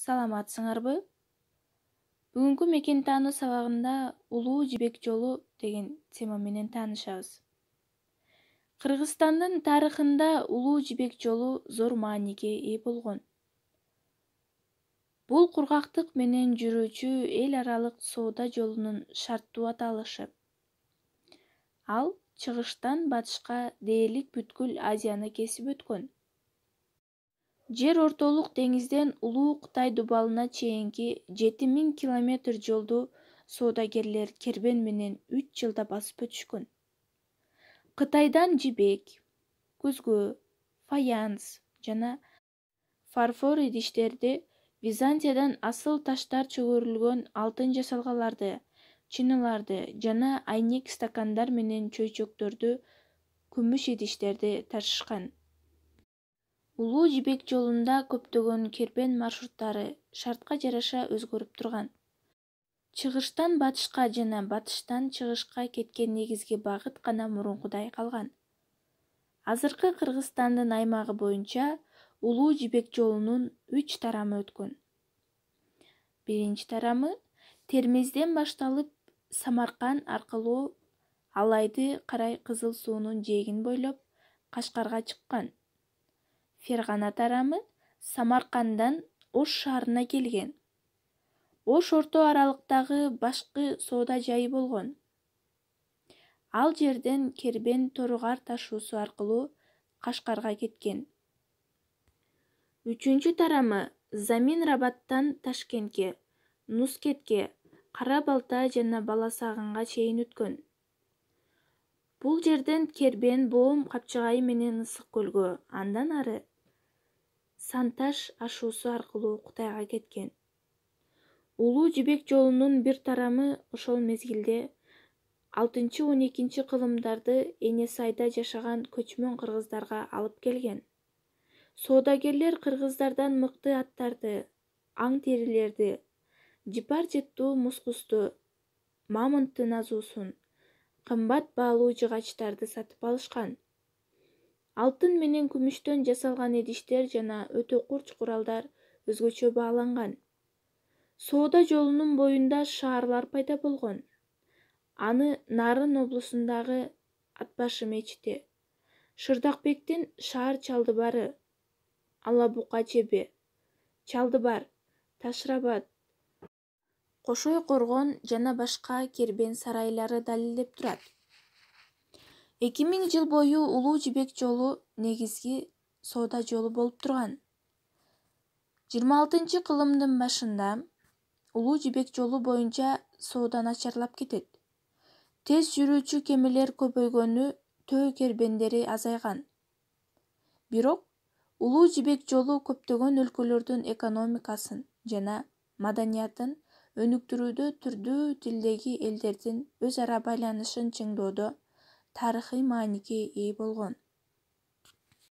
Саламатсыңарбы? Бүгүнкү мекен таануу сабагында Улуу Жибек жолу деген тема менен таанышабыз. Кыргызстандын тарыхында Улуу Жибек жолу зор мааниге ээ болгон. Бул кургактык менен жүрүүчү эл аралык соода жолунун шарттуу аталышы. Ал чыгыштан батышка дээрлик бүткүл Азияны кесип өткөн. Жер ортолук деңизден Улуу Кытай дубалына чейинки 7000 километр жолду соодагерлер кербен менен 3 жылда басып өтүшкөн. Кытайдан жибек, күзгү, фаянс жана фарфор идиштерди, Византиядан асыл таштар чөгөрүлгөн алтын жасалгаларды, чыныларды жана айнек стакандар менен чөйчөктөрдү, күмүш идиштерди ташышкан. Улуу Жибек жолунда көптөгөн кербен маршруттары шартка жараша өзгөрүп турган. Чыгыштан батышка жана батыштан чыгышка кеткен негизги багыт гана мурункудай калган. Азыркы Кыргызстандын аймагы боюнча Улуу Жибек жолунун 3 тарамы өткөн. Биринчи тарамы Термезден башталып Самарканд аркылуу Алайды карай Кызыл суунун жээгин бойлоп Кашкарга чыккан. Фергана тарамы Самаркандан Ош шаарына келген. Ош орто аралыктагы башкы соода жайы болгон. Ал жерден кербен Торугар ташуусу аркылуу Кашкарга кеткен. Үчүнчү тарамы Замин-Рабаттан Ташкентке, Нускетке, Кара Балта жана Баласаганга чейин өткөн. Бул жерден кербен Боом Капчыгайы менен Ысык көлгө, андан ары Санташ ашуусу аркылуу Кытайга кеткен. Улуу Жибек жолунун бир тарамы ошол мезгилде 6-12 кылымдарды Энесайда жашаган көчмөн кыргыздарга алып келген. Соодагерлер кыргыздардан мыкты аттарды, аң терилерди, жыпар жыттуу мускусту, мамонттун азуусун, кымбат баалуу жыгачтарды сатып алышкан. Алтын менен күмүштөн жасалган идиштер жана өтө курч куралдар өзгөчө бааланган. Соода жолунун боюнда шаарлар пайда болгон. Аны Нарын облусундагы Атбашы мечити, Шырдакбектин шаар Чалдыбары, Алабука Чеби, Чалдыбар, Ташрабад, Кошой Коргон жана башка кербен сарайлары далилдеп турат. 2000 жыл бою Улуу Жибек жолу негизги соода жолу болуп турган. 26 кылымдын башында Улуу Жибек жолу боюнча соода начарлап кетет. Тез жүрүүчү кемелер көбөйгөнү, төө кербендери азайган. Бирок Улуу Жибек жолу көптөгөн өлкөлөрдүн экономикасын жана маданиятын өнүктүрүүдө, түрдүү тилдеги элдердин өз ара байланышын чыңдоодо тарыхый мааниге ээ болгон.